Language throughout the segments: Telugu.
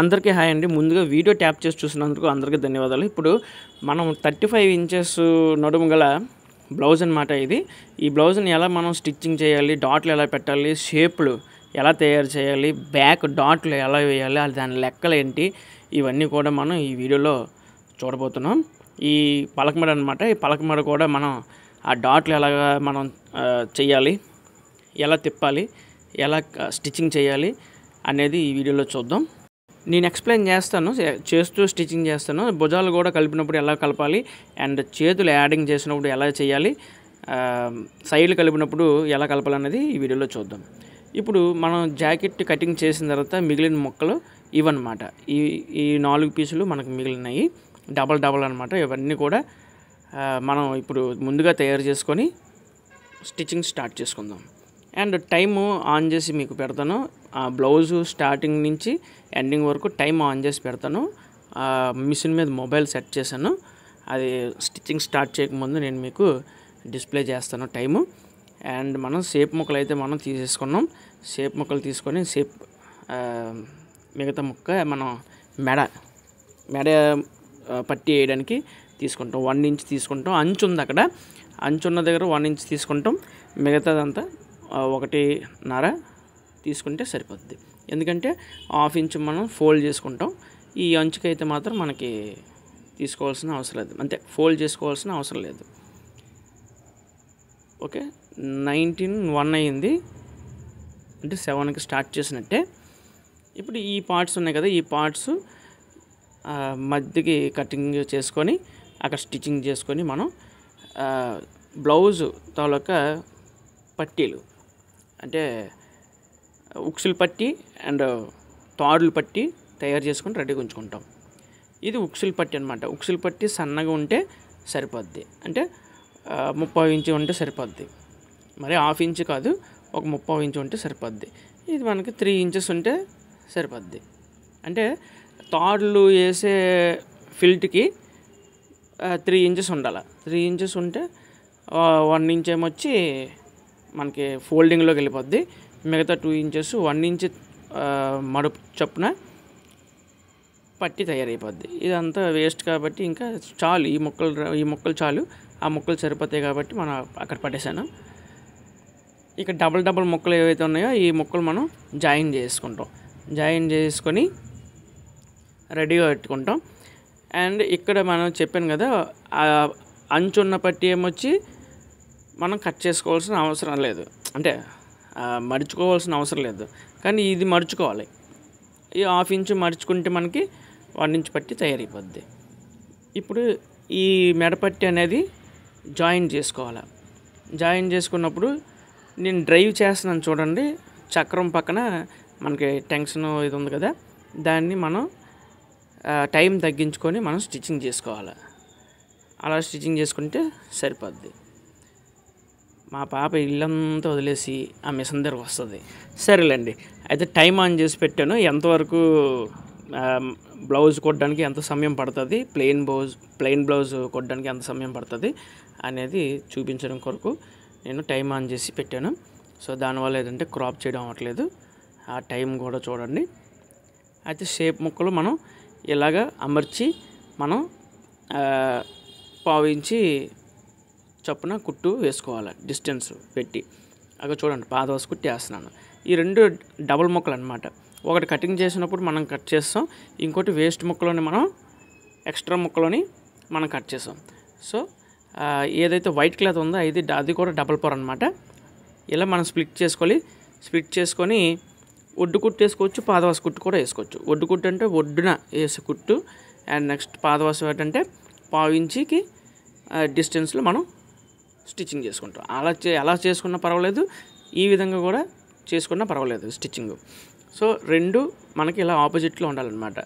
అందరికీ హాయ్ అండి. ముందుగా వీడియో ట్యాప్ చేసి చూసినందుకు అందరికీ ధన్యవాదాలు. ఇప్పుడు మనం 35 ఇంచెస్ నడుము గల బ్లౌజ్ అనమాట ఇది. ఈ బ్లౌజ్ని ఎలా మనం స్టిచ్చింగ్ చేయాలి, డాట్లు ఎలా పెట్టాలి, షేప్లు ఎలా తయారు చేయాలి, బ్యాక్ డాట్లు ఎలా వేయాలి, దాని లెక్కలు ఏంటి, ఇవన్నీ కూడా మనం ఈ వీడియోలో చూడబోతున్నాం. ఈ పలకమడ అనమాట. ఈ పలకమడ కూడా మనం ఆ డాట్లు ఎలాగా మనం చేయాలి, ఎలా తిప్పాలి, ఎలా స్టిచ్చింగ్ చేయాలి అనేది ఈ వీడియోలో చూద్దాం. నేను ఎక్స్ప్లెయిన్ చేస్తాను, చేస్తూ స్టిచ్చింగ్ చేస్తాను. భుజాలు కూడా కలిపినప్పుడు ఎలా కలపాలి, అండ్ చేతులు యాడింగ్ చేసినప్పుడు ఎలా చేయాలి, సైడ్లు కలిపినప్పుడు ఎలా కలపాలి అనేది ఈ వీడియోలో చూద్దాం. ఇప్పుడు మనం జాకెట్ కటింగ్ చేసిన తర్వాత మిగిలిన ముక్కలు ఇవన్నమాట. ఈ 4 పీసులు మనకు మిగిలినాయి, డబల్ అనమాట. ఇవన్నీ కూడా మనం ఇప్పుడు ముందుగా తయారు చేసుకొని స్టిచ్చింగ్ స్టార్ట్ చేసుకుందాం. అండ్ టైము ఆన్ చేసి మీకు పెడతాను. బ్లౌజు స్టార్టింగ్ నుంచి ఎండింగ్ వరకు టైం ఆన్ చేసి పెడతాను. మిషన్ మీద మొబైల్ సెట్ చేశాను. అది స్టిచ్చింగ్ స్టార్ట్ చేయకముందు నేను మీకు డిస్ప్లే చేస్తాను టైము. అండ్ మనం షేప్ ముక్కలు అయితే మనం తీసేసుకున్నాం. షేప్ ముక్కలు తీసుకొని మిగతా ముక్క మనం మెడ పట్టి వేయడానికి తీసుకుంటాం. 1 ఇంచ్ తీసుకుంటాం. అంచు ఉంది అక్కడ, అంచు ఉన్న దగ్గర 1 ఇంచ్ తీసుకుంటాం. మిగతాదంతా 1.5 తీసుకుంటే సరిపోద్ది. ఎందుకంటే 1/2 ఇంచ్ మనం ఫోల్డ్ చేసుకుంటాం. ఈ అంచుకైతే మాత్రం మనకి తీసుకోవాల్సిన అవసరం లేదు, అంటే ఫోల్డ్ చేసుకోవాల్సిన అవసరం లేదు. ఓకే, 19:1 అయింది, అంటే 7కి స్టార్ట్ చేసినట్టే. ఇప్పుడు ఈ పార్ట్స్ ఉన్నాయి కదా, ఈ పార్ట్స్ మధ్యకి కటింగ్ చేసుకొని అక్కడ స్టిచ్చింగ్ చేసుకొని మనం బ్లౌజు తాలూకా పట్టీలు, అంటే ఉక్సులు పట్టి అండ్ తాడులు పట్టి తయారు చేసుకొని రెడీగా ఉంచుకుంటాం. ఇది ఉక్సులు పట్టి అనమాట. ఉక్సులు పట్టి సన్నగా ఉంటే సరిపోద్ది, అంటే 30 ఇంచు ఉంటే సరిపోద్ది. మరి 1/2 ఇంచు కాదు, ఒక 30 ఇంచు ఉంటే సరిపోద్ది. ఇది మనకి 3 ఇంచెస్ ఉంటే సరిపోద్ది. అంటే తాడులు వేసే ఫిల్ట్కి 3 ఇంచెస్ ఉండాలి. 3 ఇంచెస్ ఉంటే 1 ఇంచ్ ఏమొచ్చి మనకి ఫోల్డింగ్లోకి వెళ్ళిపోద్ది. మిగతా 2 ఇంచెస్ 1 ఇంచ్ మడుపు చొప్పున పట్టి తయారైపోద్ది. ఇదంతా వేస్ట్ కాబట్టి ఇంకా చాలు, ఈ ముక్కలు చాలు. ఆ ముక్కలు సరిపోతాయి కాబట్టి మనం అక్కడ పట్టేశాను. ఇక డబల్ ముక్కలు ఏవైతే ఉన్నాయో ఈ ముక్కలు మనం జాయిన్ చేసుకుంటాం. జాయిన్ చేసుకొని రెడీగా పెట్టుకుంటాం. అండ్ ఇక్కడ మనం చెప్పాను కదా, అంచున్న పట్టి ఏమొచ్చి మనం కట్ చేసుకోవాల్సిన అవసరం లేదు, అంటే మడుచుకోవాల్సిన అవసరం లేదు. కానీ ఇది మడుచుకోవాలి. ఈ 1/2 ఇంచు మడుచుకుంటే మనకి 1 ఇంచ్ పట్టి తయారైపోద్ది. ఇప్పుడు ఈ మెడపట్టి అనేది జాయిన్ చేసుకోవాలి. జాయిన్ చేసుకున్నప్పుడు నేను డ్రైవ్ చేస్తున్నాను చూడండి, చక్రం పక్కన మనకి టెన్షన్ ఇది ఉంది కదా, దాన్ని మనం టైం తగ్గించుకొని మనం స్టిచ్చింగ్ చేసుకోవాలి. అలా స్టిచ్చింగ్ చేసుకుంటే సరిపోద్ది. మా పాప ఇల్లంతా వదిలేసి ఆ మిషన్ దగ్గరకు వస్తుంది. సరేలేండి, అయితే టైం ఆన్ చేసి పెట్టాను. ఎంతవరకు బ్లౌజ్ కొట్టడానికి ఎంత సమయం పడుతుంది, ప్లెయిన్ బ్లౌజ్ కొట్టడానికి ఎంత సమయం పడుతుంది అనేది చూపించడం కొరకు నేను టైం ఆన్ చేసి పెట్టాను. సో దానివల్ల ఏంటంటే క్రాప్ చేయడం అవ్వట్లేదు. ఆ టైం కూడా చూడండి. అయితే షేప్ ముక్కలు మనం ఇలాగ అమర్చి మనం 1/2 ఇంచి చొప్పున కుట్టు వేసుకోవాలి, డిస్టెన్స్ పెట్టి. అక్కడ చూడండి, పాదవసి కుట్టి వేస్తున్నాను. ఈ 2 డబుల్ ముక్కలు అనమాట. ఒకటి కటింగ్ చేసినప్పుడు మనం కట్ చేస్తాం, ఇంకోటి వేస్ట్ ముక్కలోని మనం ఎక్స్ట్రా ముక్కలోని మనం కట్ చేస్తాం. సో ఏదైతే వైట్ క్లాత్ ఉందో అది కూడా డబుల్ పొర అనమాట. ఇలా మనం స్ప్లిట్ చేసుకొని ఒడ్డు కుట్టు వేసుకోవచ్చు, పాదవాసి కుట్టు కూడా వేసుకోవచ్చు. ఒడ్డు కుట్టు అంటే ఒడ్డున వేసే కుట్టు, అండ్ నెక్స్ట్ పాదవాసి అంటే 1/2 ఇంచికి డిస్టెన్స్లో మనం స్టిచ్చింగ్ చేసుకుంటాం. అలా చేసుకున్నా పర్వాలేదు, ఈ విధంగా కూడా చేసుకున్నా పర్వాలేదు స్టిచ్చింగ్. సో 2 మనకి ఇలా ఆపోజిట్లో ఉండాలన్నమాట.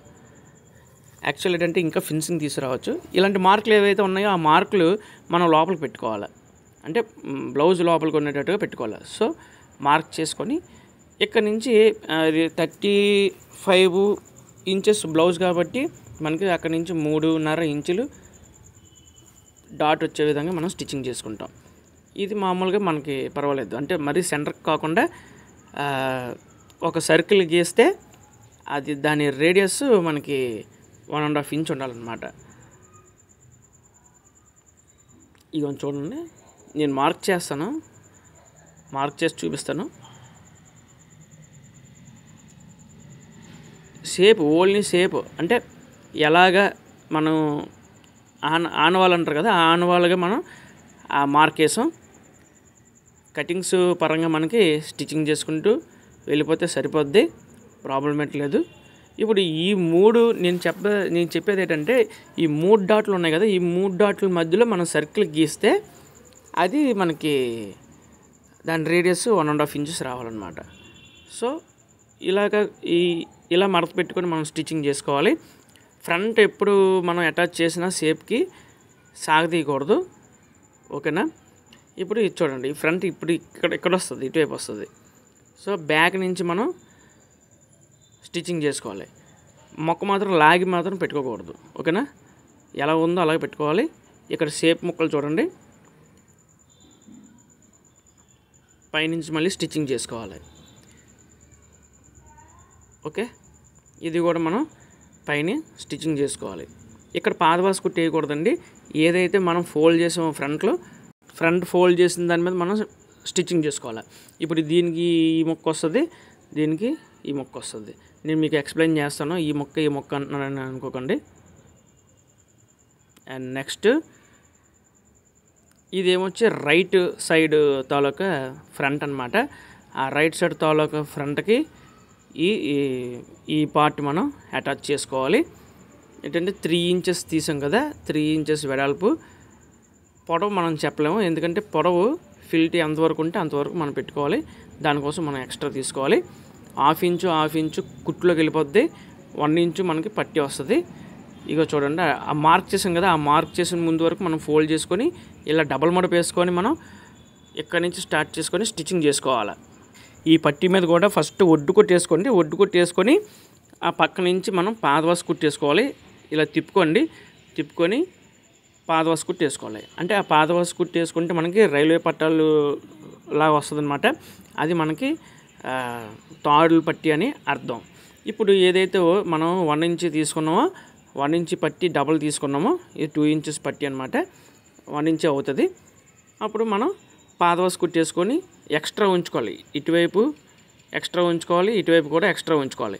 యాక్చువల్ ఏంటంటే ఇంకా ఫినిషింగ్ తీసుకురావచ్చు. ఇలాంటి మార్కులు ఏవైతే ఉన్నాయో ఆ మార్కులు మనం లోపలికి పెట్టుకోవాలి, అంటే బ్లౌజ్ లోపలికి ఉండేటట్టుగా పెట్టుకోవాలి. సో మార్క్ చేసుకొని ఇక్కడ నుంచి 35 ఇంచెస్ బ్లౌజ్ కాబట్టి మనకి అక్కడి నుంచి 3.5 ఇంచులు డాట్ వచ్చే విధంగా మనం స్టిచ్చింగ్ చేసుకుంటాం. ఇది మామూలుగా మనకి పర్వాలేదు, అంటే మరీ సెంటర్కి కాకుండా ఒక సర్కిల్ గీస్తే అది దాని రేడియస్ మనకి 1.5 ఇంచ్ ఉండాలన్నమాట. ఇక చూడండి, నేను మార్క్ చేసి చూపిస్తాను. షేప్, ఓన్లీ షేప్ అంటే ఎలాగా మనం ఆనవాళ్ళంటారు కదా, ఆ ఆనవాళ్ళుగా మనం ఆ మార్క్ వేసాం. కటింగ్స్ పరంగా మనకి స్టిచ్చింగ్ చేసుకుంటూ వెళ్ళిపోతే సరిపోద్ది, ప్రాబ్లం లేదు. ఇప్పుడు ఈ 3 నేను చెప్పేది ఏంటంటే, ఈ 3 డాట్లు ఉన్నాయి కదా, ఈ 3 డాట్ల మధ్యలో మనం సర్కిల్ గీస్తే అది మనకి దాని రేడియస్ 1.5 ఇంచెస్ రావాలన్నమాట. సో ఇలా మడత పెట్టుకొని మనం స్టిచ్చింగ్ చేసుకోవాలి. ఫ్రంట్ ఎప్పుడు మనం అటాచ్ చేసిన షేప్కి సాగదీయకూడదు, ఓకేనా. ఇప్పుడు ఇది చూడండి, ఈ ఫ్రంట్ ఇప్పుడు ఇక్కడ వస్తుంది, ఇటువైపు వస్తుంది. సో బ్యాక్ నుంచి మనం స్టిచ్చింగ్ చేసుకోవాలి. మొక్క మాత్రం లాగి మాత్రం పెట్టుకోకూడదు, ఓకేనా. ఎలా ఉందో అలాగే పెట్టుకోవాలి. ఇక్కడ షేప్ ముక్కలు చూడండి, పైనుంచి మళ్ళీ స్టిచ్చింగ్ చేసుకోవాలి, ఓకే. ఇది కూడా మనం పైన స్టిచ్చింగ్ చేసుకోవాలి. ఇక్కడ పాదవాసి కుట్టి వేయకూడదండి. ఏదైతే మనం ఫోల్డ్ చేసామో ఫ్రంట్ ఫోల్డ్ చేసిన దాని మీద మనం స్టిచ్చింగ్ చేసుకోవాలి. ఇప్పుడు దీనికి ఈ మొక్క వస్తుంది, దీనికి ఈ మొక్క వస్తుంది. నేను మీకు ఎక్స్ప్లెయిన్ చేస్తాను, ఈ మొక్క అంటున్నానని అనుకోకండి. అండ్ నెక్స్ట్ ఇదేమొచ్చి రైట్ సైడ్ తాలూకా ఫ్రంట్ అనమాట. ఆ రైట్ సైడ్ తాలూకా ఫ్రంట్కి ఈ పార్ట్ మనం అటాచ్ చేసుకోవాలి. ఏంటంటే 3 ఇంచెస్ తీసాం కదా, 3 ఇంచెస్ వెడల్పు. పొడవు మనం చెప్పలేము, ఎందుకంటే పొడవు ఫిల్టీ ఎంతవరకు ఉంటే అంతవరకు మనం పెట్టుకోవాలి. దానికోసం మనం ఎక్స్ట్రా తీసుకోవాలి. 1/2 ఇంచు కుట్టులోకి వెళ్ళిపోద్ది, 1 ఇంచు మనకి పట్టి వస్తుంది. ఇక చూడండి, ఆ మార్క్ చేసాం కదా, ఆ మార్క్ చేసిన ముందు వరకు మనం ఫోల్డ్ చేసుకొని ఇలా డబల్ మడప వేసుకొని మనం ఇక్కడ నుంచి స్టార్ట్ చేసుకొని స్టిచ్చింగ్ చేసుకోవాలి. ఈ పట్టి మీద కూడా ఫస్ట్ ఒడ్డు కొట్టేసుకొని ఆ పక్క నుంచి మనం పాదవాసి కుట్టేసుకోవాలి. ఇలా తిప్పుకొని పాదవాసి కుట్టేసుకోవాలి. అంటే ఆ పాదవాసి కుట్టేసుకుంటే మనకి రైల్వే పట్టాలు లాగా వస్తుంది అనమాట. అది మనకి తాడుల పట్టి అని అర్థం. ఇప్పుడు ఏదైతే మనం 1 ఇంచ్ తీసుకున్నామో, 1 ఇంచ్ పట్టి డబల్ తీసుకున్నామో, ఇది 2 ఇంచెస్ పట్టి అనమాట, 1 ఇంచ్ అవుతుంది. అప్పుడు మనం పాదవాసి కుట్టేసుకొని ఎక్స్ట్రా ఉంచుకోవాలి. ఇటువైపు ఎక్స్ట్రా ఉంచుకోవాలి, ఇటువైపు కూడా ఎక్స్ట్రా ఉంచుకోవాలి.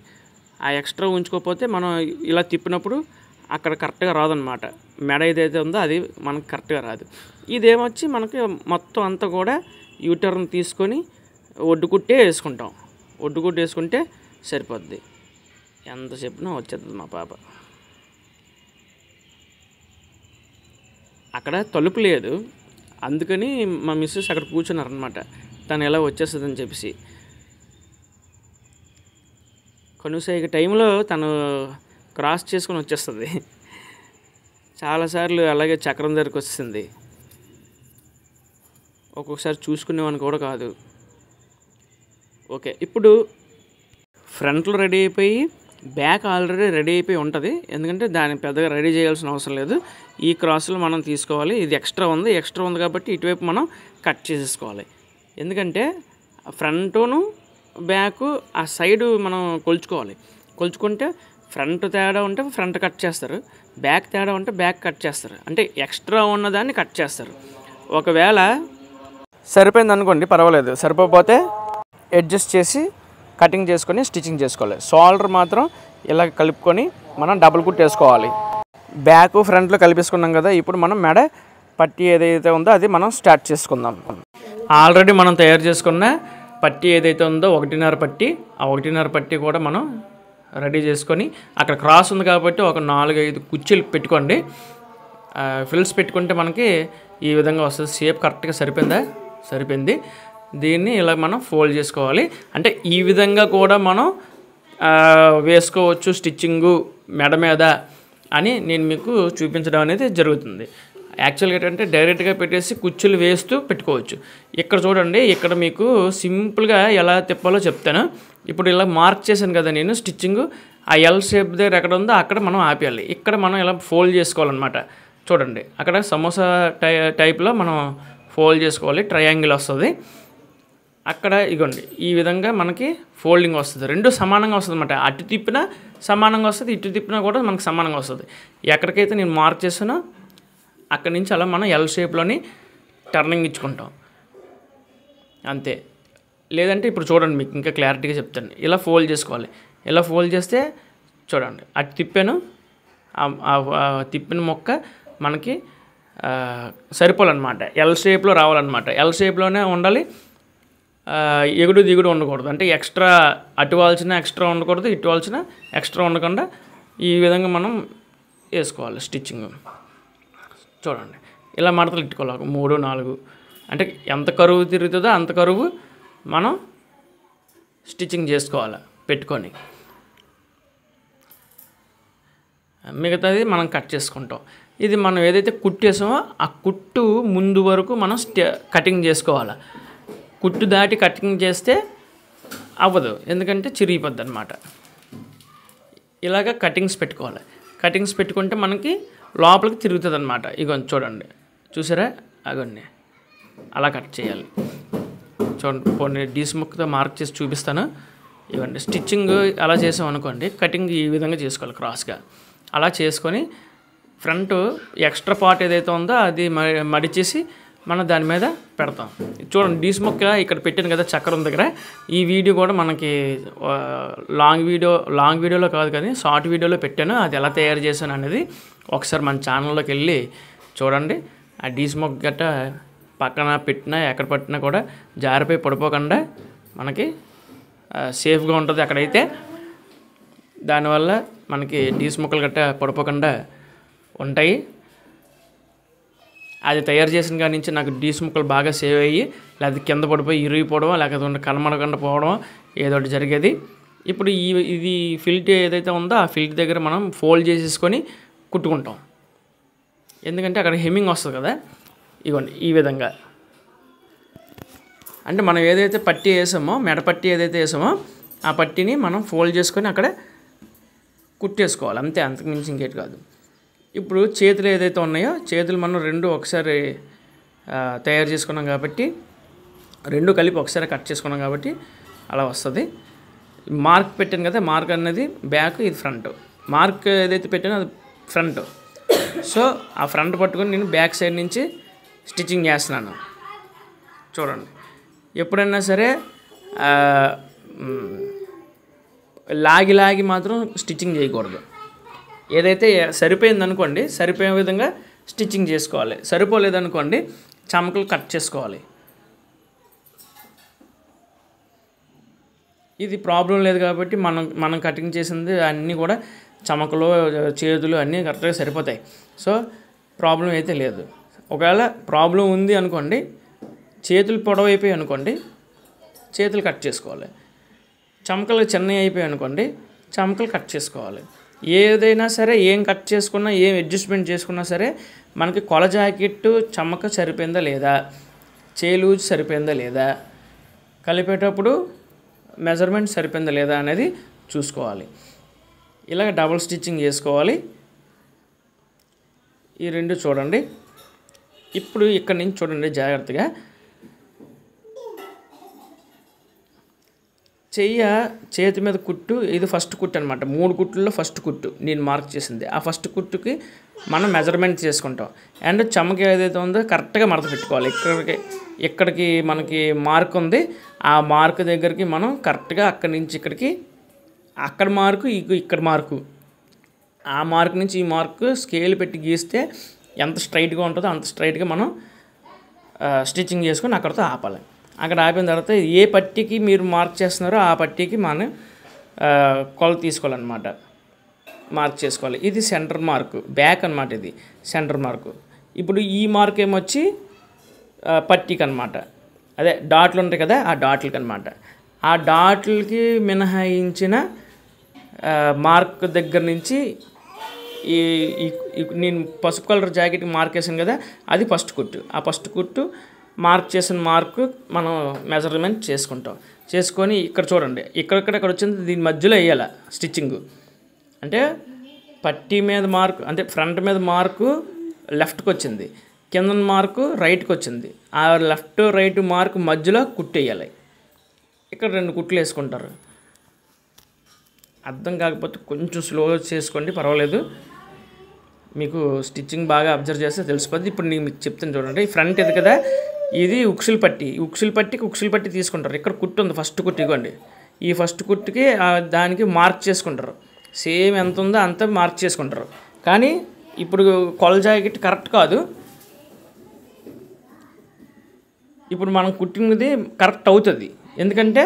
ఆ ఎక్స్ట్రా ఉంచుకోకపోతే మనం ఇలా తిప్పినప్పుడు అక్కడ కరెక్ట్గా రాదనమాట. మెడ ఏదైతే ఉందో అది మనకు కరెక్ట్గా రాదు. ఇదేమొచ్చి మనకి మొత్తం అంతా కూడా యూటర్న్ తీసుకొని ఒడ్డు కుట్టే వేసుకుంటాం. ఒడ్డు కుట్టు వేసుకుంటే సరిపోద్ది. ఎంత చెప్పినా వచ్చేస్తుంది మా పాప. అక్కడ తలుపు లేదు, అందుకని మా మిస్సెస్ అక్కడ కూర్చున్నారనమాట. తను ఎలా వచ్చేస్తుందని చెప్పేసి కనుసైగ టైంలో తను క్రాస్ చేసుకొని వచ్చేస్తుంది. చాలాసార్లు అలాగే చక్రం దగ్గరికి వస్తుంది. ఒక్కొక్కసారి చూసుకునేవాని కూడా కాదు. ఓకే, ఇప్పుడు ఫ్రంట్లో రెడీ అయిపోయి బ్యాక్ ఆల్రెడీ రెడీ అయిపోయి ఉంటుంది. ఎందుకంటే దాన్ని పెద్దగా రెడీ చేయాల్సిన అవసరం లేదు. ఈ క్రాస్లో మనం తీసుకోవాలి. ఇది ఎక్స్ట్రా ఉంది కాబట్టి ఇటువైపు మనం కట్ చేసేసుకోవాలి. ఎందుకంటే ఫ్రంటును బ్యాక్ ఆ సైడు మనం కొలుచుకుంటే ఫ్రంట్ తేడా ఉంటే ఫ్రంట్ కట్ చేస్తారు, బ్యాక్ తేడా ఉంటే బ్యాక్ కట్ చేస్తారు. అంటే ఎక్స్ట్రా ఉన్నదాన్ని కట్ చేస్తారు. ఒకవేళ సరిపోయింది అనుకోండి, పర్వాలేదు. సరిపోతే అడ్జస్ట్ చేసి కటింగ్ చేసుకొని స్టిచ్చింగ్ చేసుకోవాలి. షోల్డర్ మాత్రం ఇలా కలుపుకొని మనం డబుల్ కుట్ వేసుకోవాలి. బ్యాక్ ఫ్రంట్లో కలిపేసుకున్నాం కదా, ఇప్పుడు మనం మెడ పట్టి ఏదైతే ఉందో అది మనం స్టార్ట్ చేసుకుందాం. ఆల్రెడీ మనం తయారు చేసుకున్న పట్టి ఏదైతే ఉందో 1.5 పట్టి, ఆ 1.5 పట్టి కూడా మనం రెడీ చేసుకొని అక్కడ క్రాస్ ఉంది కాబట్టి ఒక 4-5 కుర్చీలు పెట్టుకోండి. ఫ్రిల్స్ పెట్టుకుంటే మనకి ఈ విధంగా వస్తుంది. షేప్ కరెక్ట్గా సరిపోయింది. దీన్ని ఇలా మనం ఫోల్డ్ చేసుకోవాలి. అంటే ఈ విధంగా కూడా మనం వేసుకోవచ్చు స్టిచ్చింగు మెడ మీద అని నేను మీకు చూపించడం అనేది జరుగుతుంది. యాక్చువల్గా ఏంటంటే డైరెక్ట్గా పెట్టేసి కుర్చీలు వేస్తూ పెట్టుకోవచ్చు. ఇక్కడ చూడండి, ఇక్కడ మీకు సింపుల్గా ఎలా తిప్పాలో చెప్తాను. ఇప్పుడు ఇలా మార్క్ చేశాను కదా నేను స్టిచ్చింగ్, ఆ ఎల్ షేప్ దగ్గర ఎక్కడ ఉందో అక్కడ మనం ఆపేయాలి. ఇక్కడ మనం ఇలా ఫోల్డ్ చేసుకోవాలన్నమాట. చూడండి, అక్కడ సమోసా టైప్లో మనం ఫోల్డ్ చేసుకోవాలి. ట్రయాంగిల్ వస్తుంది. అక్కడ ఇగోండి ఈ విధంగా మనకి ఫోల్డింగ్ వస్తుంది, రెండు సమానంగా వస్తుంది అన్నమాట. అటు తిప్పినా సమానంగా వస్తుంది, ఇటు తిప్పినా కూడా మనకు సమానంగా వస్తుంది. ఎక్కడికైతే నేను మార్క్ చేసానో అక్కడి నుంచి అలా మనం ఎల్ షేప్లోని టర్నింగ్ ఇచ్చుకుంటాం అంతే. లేదంటే ఇప్పుడు చూడండి మీకు ఇంకా క్లారిటీగా చెప్తాను. ఇలా ఫోల్డ్ చేసుకోవాలి. ఇలా ఫోల్డ్ చేస్తే చూడండి అటు తిప్పాను, తిప్పిన మొక్క మనకి సరిపోవాలన్నమాట. ఎల్ షేప్లో రావాలన్నమాట. ఎల్ షేప్లోనే ఉండాలి, ఎగుడు దిగుడు ఉండకూడదు. అంటే ఎక్స్ట్రా అటు వాల్చిన ఎక్స్ట్రా ఉండకూడదు, ఇటు వాల్చిన ఎక్స్ట్రా ఉండకుండా ఈ విధంగా మనం వేసుకోవాలి స్టిచ్చింగ్. చూడండి ఇలా మడతలు ఇట్టుకోవాలి 3, 4 అంటే ఎంత కరువు తిరుగుతుందో అంత కరువు మనం స్టిచ్చింగ్ చేసుకోవాలి పెట్టుకొని. మిగతాది మనం కట్ చేసుకుంటాం. ఇది మనం ఏదైతే కుట్టేసామో ఆ కుట్టు ముందు వరకు మనం కటింగ్ చేసుకోవాలి. కుట్టు దాటి కటింగ్ చేస్తే అవ్వదు, ఎందుకంటే చిరిగిపోద్ది అనమాట. ఇలాగ కటింగ్స్ పెట్టుకోవాలి. కటింగ్స్ పెట్టుకుంటే మనకి లోపలికి తిరుగుతుంది అనమాట. ఇగోండి చూడండి, చూసారా అగోండి అలా కట్ చేయాలి. చూడండి కొన్ని డీస్ ముక్కతో మార్క్ చేసి చూపిస్తాను. ఇవ్వండి స్టిచ్చింగ్ అలా చేసాం అనుకోండి, కటింగ్ ఈ విధంగా చేసుకోవాలి క్రాస్గా. అలా చేసుకొని ఫ్రంట్ ఎక్స్ట్రా పార్ట్ ఏదైతే ఉందో అది మడిచేసి మనం దాని మీద పెడతాం. చూడండి డీస్ ముక్క ఇక్కడ పెట్టాను కదా చక్రం దగ్గర. ఈ వీడియో కూడా మనకి లాంగ్ వీడియోలో కాదు కానీ షార్ట్ వీడియోలో పెట్టాను. అది ఎలా తయారు చేశాను అనేది ఒకసారి మన ఛానల్లోకి వెళ్ళి చూడండి. ఆ డీస్ ముక్క గట్ట పక్కన పెట్టినా ఎక్కడ పట్టినా కూడా జారిపోయి పడిపోకుండా మనకి సేఫ్గా ఉంటుంది అక్కడైతే. దానివల్ల మనకి డీస్ ముక్కలు గట్ట పడిపోకుండా ఉంటాయి. అది తయారు చేసిన కాడి నుంచి నాకు డీస్ ముక్కలు బాగా సేవ్ అయ్యి, లేకపోతే కింద పడిపోయి ఇరిగిపోవడం, లేకపోతే కనమడకుండా పోవడం ఏదో ఒకటి జరిగేది. ఇప్పుడు ఇది ఫిల్ట్ ఏదైతే ఉందో ఆ ఫిల్ట్ దగ్గర మనం ఫోల్డ్ చేసేసుకొని కుట్టుకుంటాం. ఎందుకంటే అక్కడ హెమ్మింగ్ వస్తుంది కదా. ఇవ్వండి ఈ విధంగా అంటే మనం ఏదైతే పట్టీ వేసామో మెడపట్టీ ఏదైతే వేసామో ఆ పట్టీని మనం ఫోల్డ్ చేసుకొని అక్కడ కుట్టేసుకోవాలి అంతే, అంతకుమించి ఇంకేటి కాదు. ఇప్పుడు చేతులు ఏదైతే ఉన్నాయో చేతులు మనం రెండు ఒకసారి తయారు చేసుకున్నాం కాబట్టి, రెండు కలిపి ఒకసారి కట్ చేసుకున్నాం కాబట్టి అలా వస్తుంది. మార్క్ పెట్టాను కదా, మార్క్ అనేది బ్యాక్, ఇది ఫ్రంట్. మార్క్ ఏదైతే పెట్టానో అది ఫ్రంట్. సో ఆ ఫ్రంట్ పట్టుకొని నేను బ్యాక్ సైడ్ నుంచి స్టిచ్చింగ్ చేస్తున్నాను. చూడండి ఎప్పుడైనా సరే లాగి మాత్రం స్టిచ్చింగ్ చేయకూడదు. ఏదైతే సరిపోయింది అనుకోండి సరిపోయే విధంగా స్టిచ్చింగ్ చేసుకోవాలి. సరిపోలేదనుకోండి చమకలు కట్ చేసుకోవాలి. ఇది ప్రాబ్లం లేదు కాబట్టి మనం కటింగ్ చేసింది అన్నీ కూడా చమకలు చేతులు అన్నీ కరెక్ట్గా సరిపోతాయి. సో ప్రాబ్లం అయితే లేదు. ఒకవేళ ప్రాబ్లం ఉంది అనుకోండి, చేతులు పొడవైపోయి అనుకోండి చేతులు కట్ చేసుకోవాలి. చమకలు చిన్నవి అయిపోయాయి అనుకోండి చమకలు కట్ చేసుకోవాలి. ఏదైనా సరే ఏం కట్ చేసుకున్నా ఏం అడ్జస్ట్మెంట్ చేసుకున్నా సరే మనకి కొల జాకెట్టు చమక సరిపోయిందా లేదా, చేలూజ్ సరిపోయిందా లేదా, కలిపేటప్పుడు మెజర్మెంట్ సరిపోయిందా లేదా అనేది చూసుకోవాలి. ఇలాగ డబుల్ స్టిచ్చింగ్ చేసుకోవాలి. ఈ రెండు చూడండి. ఇప్పుడు ఇక్కడ నుంచి చూడండి జాగ్రత్తగా. చేతి మీద కుట్టు, ఇది ఫస్ట్ కుట్టు అనమాట. 3 కుట్లలో ఫస్ట్ కుట్టు నేను మార్క్ చేసింది. ఆ ఫస్ట్ కుట్టుకి మనం మెజర్మెంట్ చేసుకుంటాం. అండ్ చమక ఏదైతే ఉందో కరెక్ట్గా మడత పెట్టుకోవాలి. ఇక్కడికి మనకి మార్క్ ఉంది, ఆ మార్క్ దగ్గరికి మనం కరెక్ట్గా అక్కడి నుంచి ఇక్కడికి, అక్కడ మార్కు ఇక్కడ మార్కు, ఆ మార్క్ నుంచి ఈ మార్క్ స్కేల్ పెట్టి గీస్తే ఎంత స్ట్రైట్గా ఉంటుందో అంత స్ట్రైట్గా మనం స్టిచ్చింగ్ చేసుకొని అక్కడితో ఆపాలి. అక్కడ ఆపిన తర్వాత ఏ పట్టీకి మీరు మార్క్ చేస్తున్నారో ఆ పట్టీకి మనం కొలత తీసుకోవాలన్నమాట, మార్క్ చేసుకోవాలి. ఇది సెంటర్ మార్కు, బ్యాక్ అనమాట. ఇది సెంటర్ మార్కు. ఇప్పుడు ఈ మార్క్ ఏమొచ్చి పట్టీకి అనమాట, అదే డాట్లు ఉంటాయి కదా ఆ డాట్లకి అనమాట. ఆ డాట్లకి మినహాయించిన మార్క్ దగ్గర నుంచి ఈ నేను పసుపు కలర్ జాకెట్కి మార్క్ వేసాను కదా అది ఫస్ట్ కుట్టు. ఆ ఫస్ట్ కుట్టు మార్క్ చేసిన మార్కు మనం మెజర్మెంట్ చేసుకొని ఇక్కడ చూడండి ఇక్కడ వచ్చింది, దీని మధ్యలో వేయాలి స్టిచ్చింగ్. అంటే పట్టీ మీద మార్కు, అంటే ఫ్రంట్ మీద మార్కు లెఫ్ట్కి వచ్చింది, కింద మార్కు రైట్కి వచ్చింది. ఆ లెఫ్ట్ రైట్ మార్కు మధ్యలో కుట్టేయాలి. ఇక్కడ 2 కుట్లు వేసుకుంటారు. అర్థం కాకపోతే కొంచెం స్లో చేసుకోండి, పర్వాలేదు. మీకు స్టిచ్చింగ్ బాగా అబ్జర్వ్ చేస్తే తెలిసిపోద్ది. ఇప్పుడు నేను మీకు చెప్తాను చూడండి. ఫ్రంట్ ఇది కదా, ఇది ఉక్సులు పట్టి. ఉక్సులు పట్టి తీసుకుంటారు. ఇక్కడ కుట్టు ఉంది, ఫస్ట్ కుట్టు ఇవ్వండి. ఈ ఫస్ట్ కుట్టుకి దానికి మార్క్ చేసుకుంటారు. సేమ్ ఎంత ఉందో అంత మార్క్ చేసుకుంటారు. కానీ ఇప్పుడు కొల జాకెట్ కరెక్ట్ కాదు. ఇప్పుడు మనం కుట్టినది కరెక్ట్ అవుతుంది. ఎందుకంటే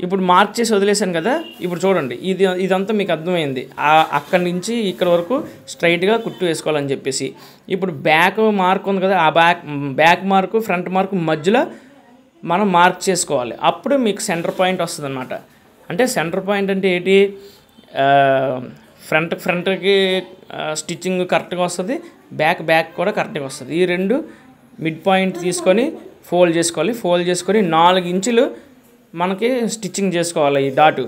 ఇప్పుడు మార్క్ చేసి వదిలేసాను కదా. ఇప్పుడు చూడండి, ఇదంతా మీకు అర్థమైంది. అక్కడి నుంచి ఇక్కడ వరకు స్ట్రైట్గా కుట్టు వేసుకోవాలని చెప్పేసి. ఇప్పుడు బ్యాక్ మార్క్ ఉంది కదా, ఆ బ్యాక్ మార్కు ఫ్రంట్ మార్కు మధ్యలో మనం మార్క్ చేసుకోవాలి. అప్పుడు మీకు సెంటర్ పాయింట్ వస్తుంది అన్నమాట. అంటే సెంటర్ పాయింట్ అంటే ఏంటి, ఫ్రంట్కి స్టిచ్చింగ్ కరెక్ట్గా వస్తుంది, బ్యాక్ కూడా కరెక్ట్గా వస్తుంది. ఈ 2 మిడ్ పాయింట్ తీసుకొని ఫోల్డ్ చేసుకోవాలి. ఫోల్డ్ చేసుకొని 4 ఇంచులు మనకి స్టిచ్చింగ్ చేసుకోవాలి. ఈ డాటు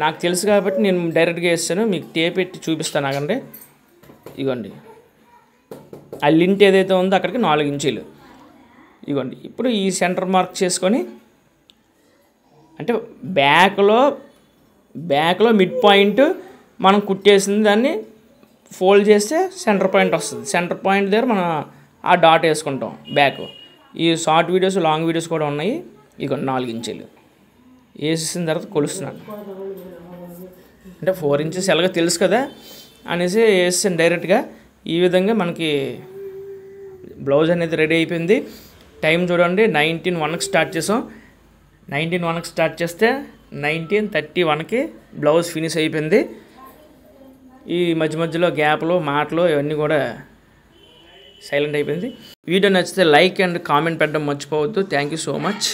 నాకు తెలుసు కాబట్టి నేను డైరెక్ట్గా వేస్తాను. మీకు టేప్ పెట్టి చూపిస్తాను. నాకంటే ఇగోండి, ఆ లింట్ ఏదైతే ఉందో అక్కడికి 4 ఇంచులు ఇగోండి. ఇప్పుడు ఈ సెంటర్ మార్క్ చేసుకొని, అంటే బ్యాక్లో మిడ్ పాయింట్ మనం కుట్టేసింది దాన్ని ఫోల్డ్ చేస్తే సెంటర్ పాయింట్ వస్తుంది. సెంటర్ పాయింట్ దగ్గర మనం ఆ డాట్ వేసుకుంటాం బ్యాక్. ఈ షార్ట్ వీడియోస్, లాంగ్ వీడియోస్ కూడా ఉన్నాయి. ఇక 4 ఇంచులు వేసేసిన తర్వాత కొలుస్తున్నాను. అంటే 4 ఇంచెస్ ఎలాగో తెలుసు కదా అనేసి వేసాను డైరెక్ట్గా. ఈ విధంగా మనకి బ్లౌజ్ అనేది రెడీ అయిపోయింది. టైం చూడండి, 19:01కి స్టార్ట్ చేసాం. 19:01కి స్టార్ట్ చేస్తే 19:31కి బ్లౌజ్ ఫినిష్ అయిపోయింది. ఈ మధ్యలో గ్యాప్లు, మాటలు ఇవన్నీ కూడా సైలెంట్ అయిపోయింది. వీడియో నచ్చితే లైక్ అండ్ కామెంట్ పెట్టడం మర్చిపోవద్దు. Thank you so much.